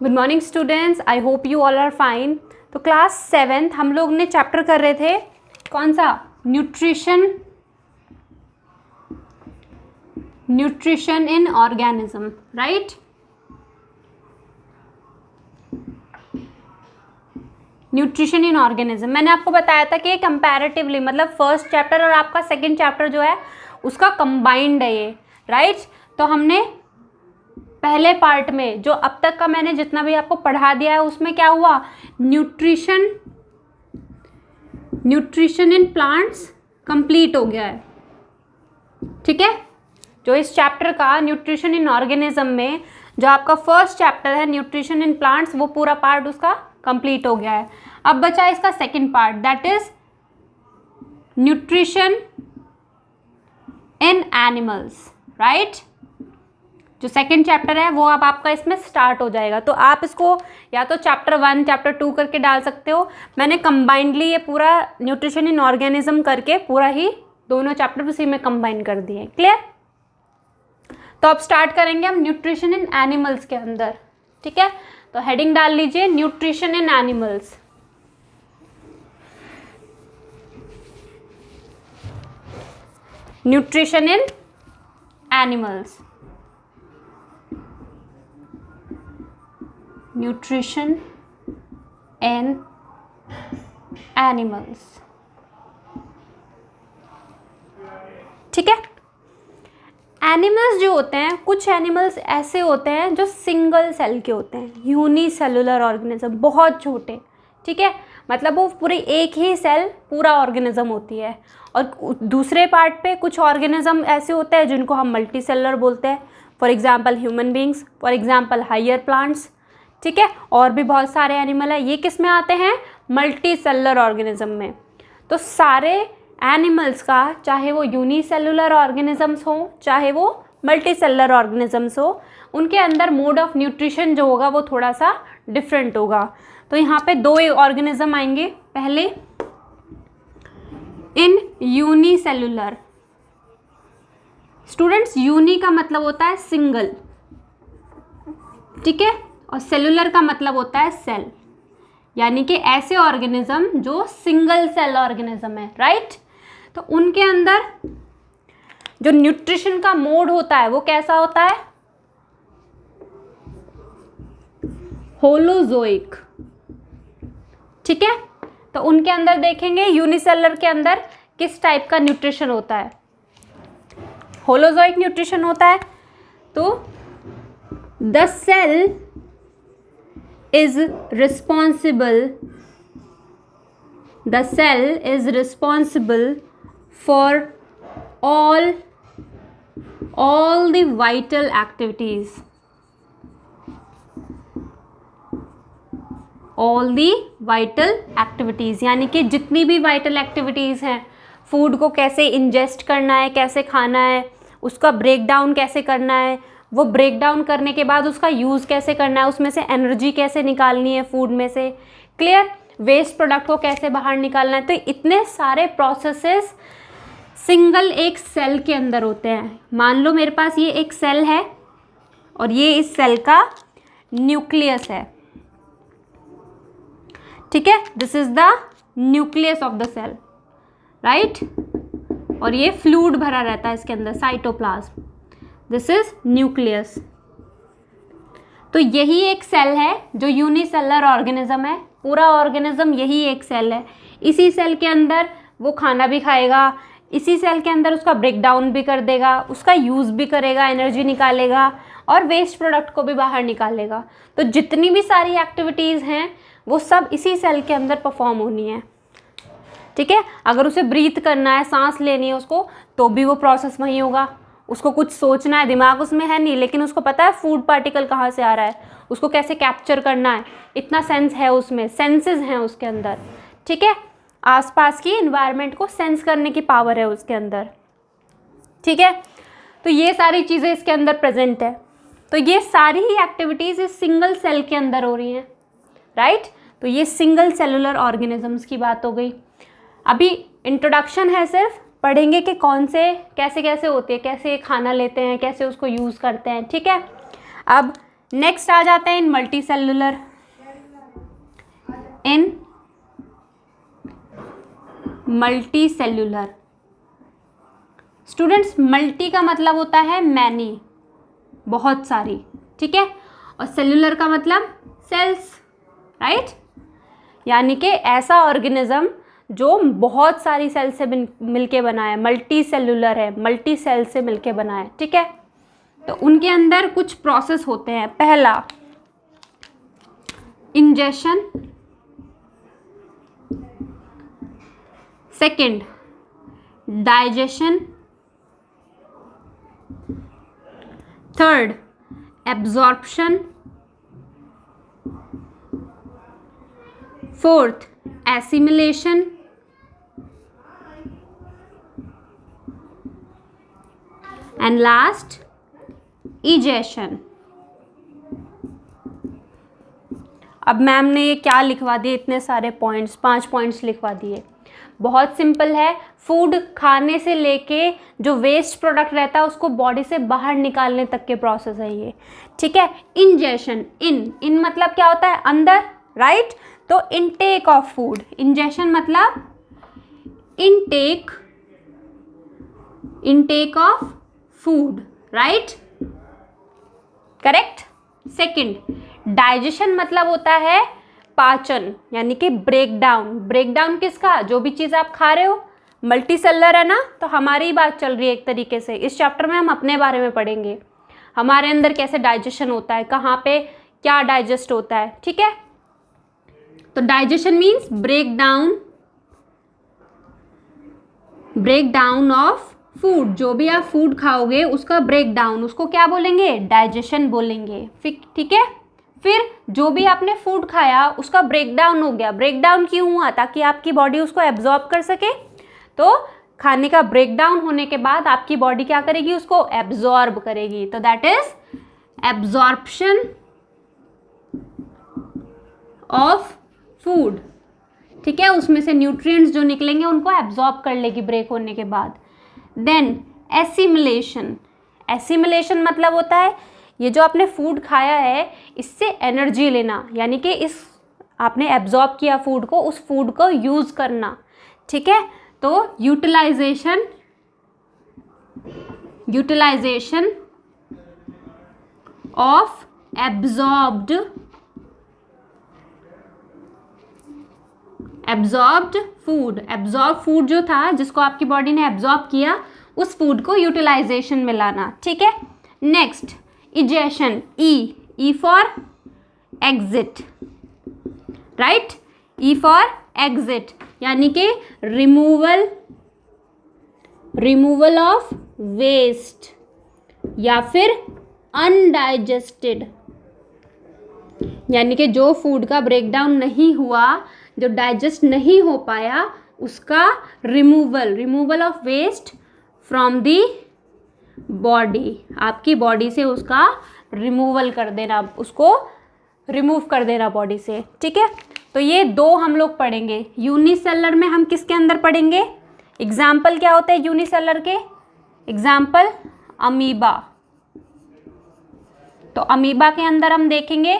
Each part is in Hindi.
Good morning students, I hope you all are fine. तो क्लास 7th हम लोग ने चैप्टर कर रहे थे कौन सा? Nutrition in organism, right. Nutrition in organism मैंने आपको बताया था कि कंपैरेटिवली मतलब फर्स्ट चैप्टर और आपका सेकंड चैप्टर जो है उसका कंबाइंड है ये, राइट। तो हमने पहले पार्ट में जो अब तक का मैंने जितना भी आपको पढ़ा दिया है उसमें क्या हुआ? न्यूट्रिशन इन प्लांट्स कंप्लीट हो गया है, ठीक है। जो इस चैप्टर का न्यूट्रिशन इन ऑर्गेनिज्म में जो आपका फर्स्ट चैप्टर है न्यूट्रिशन इन प्लांट्स, वो पूरा पार्ट उसका कंप्लीट हो गया है। अब बचा इसका second part, that is nutrition in animals, right. जो सेकंड चैप्टर है वो अब आपका इसमें स्टार्ट हो जाएगा। तो आप इसको या तो चैप्टर 1 चैप्टर 2 करके डाल सकते हो। मैंने कंबाइंडली ये पूरा न्यूट्रिशन इन ऑर्गेनिज्म करके पूरा ही दोनों चैप्टर उसी में कंबाइन कर दिए। क्लियर? तो अब स्टार्ट करेंगे हम न्यूट्रिशन इन एनिमल्स के अंदर, ठीक है। तो हेडिंग डाल लीजिए nutrition in animals. Nutrition in animals, nutrition in animals, ठीक है। एनिमल्स जो होते हैं, कुछ एनिमल्स ऐसे होते हैं जो सिंगल सेल के होते हैं, यूनिसेलुलर ऑर्गेनिज्म, बहुत छोटे, ठीक है। मतलब वो पूरे एक ही सेल पूरा ऑर्गेनिज्म होती है। और दूसरे पार्ट पे कुछ ऑर्गेनिज्म ऐसे होते हैं जिनको हम मल्टी सेलुलर बोलते हैं, for example human beings, for example higher plants, ठीक है। और भी बहुत सारे एनिमल है, ये किस में आते हैं? मल्टी सेलुलर ऑर्गेनिज्म में। तो सारे एनिमल्स का, चाहे वो यूनिसेलुलर ऑर्गेनिजम्स हो चाहे वो मल्टी सेलुलर ऑर्गेनिजम्स हो, उनके अंदर मोड ऑफ न्यूट्रिशन जो होगा वो थोड़ा सा डिफरेंट होगा। तो यहाँ पे दो ऑर्गेनिज्म आएंगे। पहले इन यूनिसेलुलर, स्टूडेंट्स यूनि का मतलब होता है सिंगल, ठीक है, और सेलुलर का मतलब होता है सेल, यानी कि ऐसे ऑर्गेनिज्म जो सिंगल सेल ऑर्गेनिज्म है, राइट। तो उनके अंदर जो न्यूट्रिशन का मोड होता है वो कैसा होता है? होलोजोइक, ठीक है। तो उनके अंदर देखेंगे यूनिसेलुलर के अंदर किस टाइप का न्यूट्रिशन होता है? होलोजोइक न्यूट्रिशन होता है। तो the cell is responsible for all the vital activities, यानी कि जितनी भी वाइटल एक्टिविटीज़ हैं, फूड को कैसे इंजेस्ट करना है, कैसे खाना है, उसका ब्रेक डाउन कैसे करना है, वो ब्रेक डाउन करने के बाद उसका यूज़ कैसे करना है, उसमें से एनर्जी कैसे निकालनी है फूड में से, क्लियर, वेस्ट प्रोडक्ट को कैसे बाहर निकालना है। तो इतने सारे प्रोसेसेस सिंगल एक सेल के अंदर होते हैं। मान लो मेरे पास ये एक सेल है और ये इस सेल का न्यूक्लियस है, ठीक है। This is the nucleus of the cell, right. और ये फ्लूइड भरा रहता है इसके अंदर, साइटोप्लाज्म, दिस इज न्यूक्लियस। तो यही एक सेल है जो यूनिसेलुलर ऑर्गेनिज्म है, पूरा ऑर्गेनिज्म यही एक सेल है। इसी सेल के अंदर वो खाना भी खाएगा, इसी सेल के अंदर उसका ब्रेक डाउन भी कर देगा, उसका यूज़ भी करेगा, एनर्जी निकालेगा और वेस्ट प्रोडक्ट को भी बाहर निकालेगा। तो जितनी भी सारी एक्टिविटीज़ हैं वो सब इसी सेल के अंदर परफॉर्म होनी है, ठीक है। अगर उसे ब्रीथ करना है, सांस लेनी है उसको, तो भी वो प्रोसेस वहीं होगा। उसको कुछ सोचना है, दिमाग उसमें है नहीं, लेकिन उसको पता है फूड पार्टिकल कहाँ से आ रहा है, उसको कैसे कैप्चर करना है, इतना सेंस है उसमें, सेंसेस हैं उसके अंदर, ठीक है। आसपास की इन्वायरमेंट को सेंस करने की पावर है उसके अंदर, ठीक है। तो ये सारी चीज़ें इसके अंदर प्रेजेंट है। तो ये सारी ही एक्टिविटीज़ इस सिंगल सेल के अंदर हो रही हैं, राइट। तो ये सिंगल सेलुलर ऑर्गेनिजम्स की बात हो गई। अभी इंट्रोडक्शन है, सिर्फ पढ़ेंगे कि कौन से कैसे कैसे होते हैं, कैसे खाना लेते हैं, कैसे उसको यूज़ करते हैं, ठीक है। अब नेक्स्ट आ जाते हैं इन मल्टी सेल्यूलर। इन मल्टी सेल्यूलर स्टूडेंट्स, मल्टी का मतलब होता है मैनी, बहुत सारी, ठीक है, और सेल्यूलर का मतलब सेल्स, राइट। यानी कि ऐसा ऑर्गेनिज्म जो बहुत सारी सेल से मिलके बना है, मल्टी सेल्यूलर है, मल्टी सेल से मिलके बना है, ठीक है। तो उनके अंदर कुछ प्रोसेस होते हैं। पहला ingestion, second digestion, third absorption, fourth assimilation, and last egestion. अब मैम ने ये क्या लिखवा दिए, इतने सारे पॉइंट्स, 5 पॉइंट्स लिखवा दिए। बहुत सिंपल है, फूड खाने से लेके जो वेस्ट प्रोडक्ट रहता है उसको बॉडी से बाहर निकालने तक के प्रोसेस है ये, ठीक है। इंजेशन, इन मतलब क्या होता है, अंदर, राइट। तो इनटेक ऑफ फूड, इंजेशन मतलब intake of food, right, correct. Second digestion मतलब होता है पाचन, यानी कि ब्रेकडाउन किसका, जो भी चीज़ आप खा रहे हो, मल्टी सेलर है ना, तो हमारी बात चल रही है एक तरीके से। इस चैप्टर में हम अपने बारे में पढ़ेंगे, हमारे अंदर कैसे डाइजेशन होता है, कहाँ पे क्या डाइजेस्ट होता है, ठीक है। तो digestion means breakdown of food, जो भी आप फूड खाओगे उसका ब्रेकडाउन, उसको क्या बोलेंगे, डाइजेशन बोलेंगे, ठीक है। फिर जो भी आपने फूड खाया उसका ब्रेकडाउन हो गया, ब्रेकडाउन क्यों हुआ, ताकि आपकी बॉडी उसको एब्जॉर्ब कर सके। तो खाने का ब्रेकडाउन होने के बाद आपकी बॉडी क्या करेगी, उसको एब्जॉर्ब करेगी, तो that is absorption of food, ठीक है। उसमें से न्यूट्रिएंट्स जो निकलेंगे उनको एब्जॉर्ब कर लेगी ब्रेक होने के बाद। देन एसिमिलेशन मतलब होता है ये जो आपने फूड खाया है इससे एनर्जी लेना, यानी कि इस आपने एब्जॉर्ब किया फूड को, उस फूड को यूज़ करना, ठीक है। तो यूटिलाइजेशन ऑफ एब्जॉर्ब्ड फूड जो था, जिसको आपकी बॉडी ने एब्जॉर्ब किया, उस फूड को यूटिलाइजेशन में लाना, ठीक है। Next egestion, E for exit, right, E for exit, यानी कि रिमूवल ऑफ वेस्ट या फिर अनडाइजेस्टेड, यानी कि जो फूड का ब्रेकडाउन नहीं हुआ, जो डाइजेस्ट नहीं हो पाया, उसका removal of waste from the body, आपकी बॉडी से उसका रिमूवल कर देना, उसको रिमूव कर देना बॉडी से, ठीक है। तो ये 2 हम लोग पढ़ेंगे। यूनिसेलर में हम किसके अंदर पढ़ेंगे, एग्जाम्पल क्या होते हैं यूनिसेलर के, एग्जाम्पल अमीबा। तो अमीबा के अंदर हम देखेंगे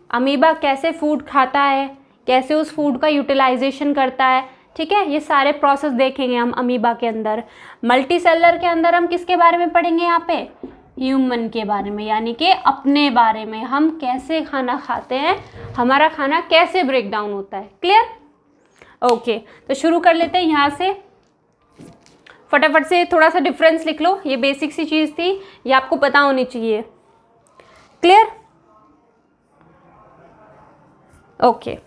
अमीबा कैसे फूड खाता है, कैसे उस फूड का यूटिलाइजेशन करता है, ठीक है। ये सारे प्रोसेस देखेंगे हम अमीबा के अंदर। मल्टी सेलर के अंदर हम किसके बारे में पढ़ेंगे, यहाँ पे ह्यूमन के बारे में, यानी कि अपने बारे में, हम कैसे खाना खाते हैं, हमारा खाना कैसे ब्रेक डाउन होता है। Clear, okay. तो शुरू कर लेते हैं यहाँ से, फटाफट से थोड़ा सा डिफरेंस लिख लो, ये बेसिक सी चीज़ थी, ये आपको पता होनी चाहिए। Clear, okay.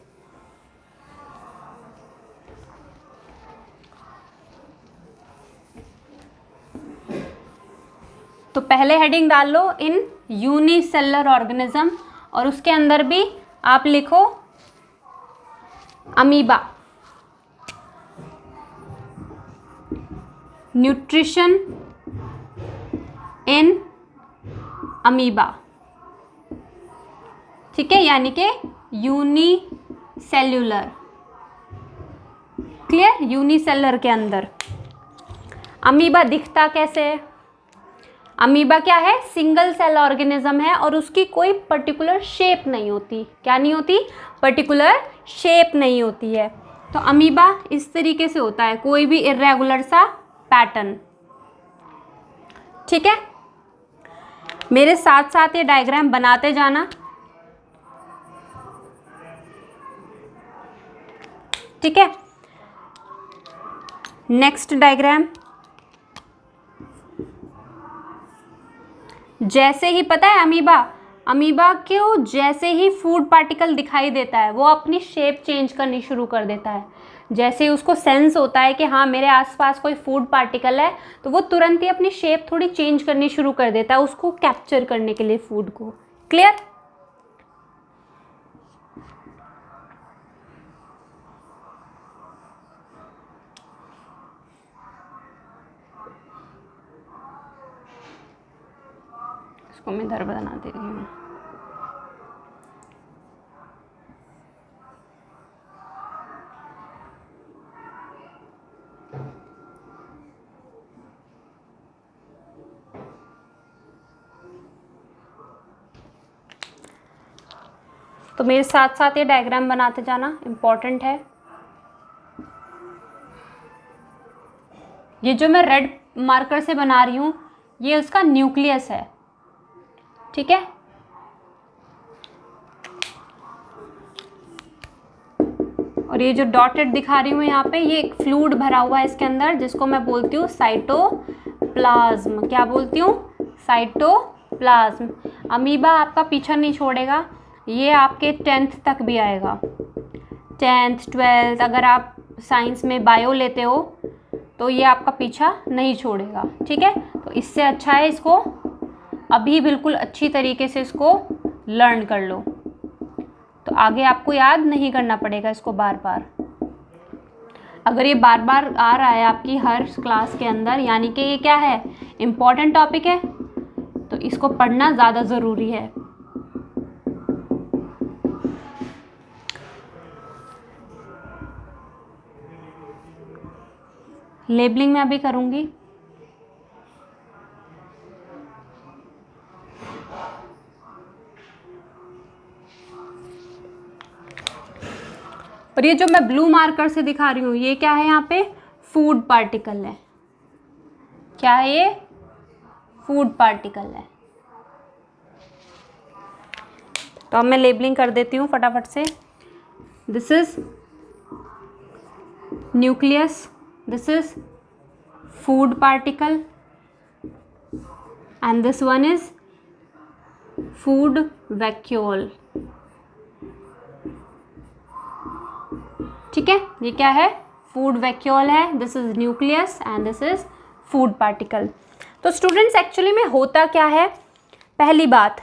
तो पहले हेडिंग डाल लो इन यूनिसेलर ऑर्गेनिज्म, और उसके अंदर भी आप लिखो अमीबा, न्यूट्रिशन इन अमीबा, ठीक है, यानी कि यूनिसेल्यूलर। क्लियर, यूनिसेलर के अंदर अमीबा दिखता कैसे है, अमीबा क्या है, सिंगल सेल ऑर्गेनिज्म है और उसकी कोई पर्टिकुलर शेप नहीं होती। क्या नहीं होती, पर्टिकुलर शेप नहीं होती है। तो अमीबा इस तरीके से होता है, कोई भी इर्रेगुलर सा पैटर्न। ठीक है, मेरे साथ साथ ये डायग्राम बनाते जाना। ठीक है, नेक्स्ट डायग्राम। जैसे ही पता है अमीबा को जैसे ही फूड पार्टिकल दिखाई देता है वो अपनी शेप चेंज करनी शुरू कर देता है। जैसे ही उसको सेंस होता है कि हाँ मेरे आसपास कोई फूड पार्टिकल है, तो वो तुरंत ही अपनी शेप थोड़ी चेंज करनी शुरू कर देता है उसको कैप्चर करने के लिए, फूड को। क्लियर? इसको मैं इधर बना दे रही हूँ। तो मेरे साथ साथ ये डायग्राम बनाते जाना, इम्पॉर्टेंट है। ये जो मैं रेड मार्कर से बना रही हूँ ये उसका न्यूक्लियस है। ठीक है, और ये जो डॉटेड दिखा रही हूँ यहाँ पे, ये एक फ्लूइड भरा हुआ है इसके अंदर, जिसको मैं बोलती हूँ साइटोप्लाज्म। क्या बोलती हूँ? साइटोप्लाज्म। अमीबा आपका पीछा नहीं छोड़ेगा, ये आपके 10th तक भी आएगा। 10th 12th अगर आप साइंस में बायो लेते हो तो ये आपका पीछा नहीं छोड़ेगा। ठीक है, तो इससे अच्छा है इसको अभी बिल्कुल अच्छी तरीके से इसको लर्न कर लो, तो आगे आपको याद नहीं करना पड़ेगा इसको बार बार। अगर ये बार बार आ रहा है आपकी हर क्लास के अंदर, यानी कि ये क्या है, इम्पॉर्टेंट टॉपिक है, तो इसको पढ़ना ज़्यादा ज़रूरी है। लेबलिंग मैं अभी करूँगी। और ये जो मैं ब्लू मार्कर से दिखा रही हूँ ये क्या है, यहाँ पे फूड पार्टिकल है। क्या है ये? फूड पार्टिकल है। तो अब मैं लेबलिंग कर देती हूँ फटाफट से। This is nucleus, this is food particle and this one is food vacuole। ठीक है, ये क्या है? फूड वैक्यूल है। This is nucleus and this is food particle. तो स्टूडेंट्स एक्चुअली में होता क्या है, पहली बात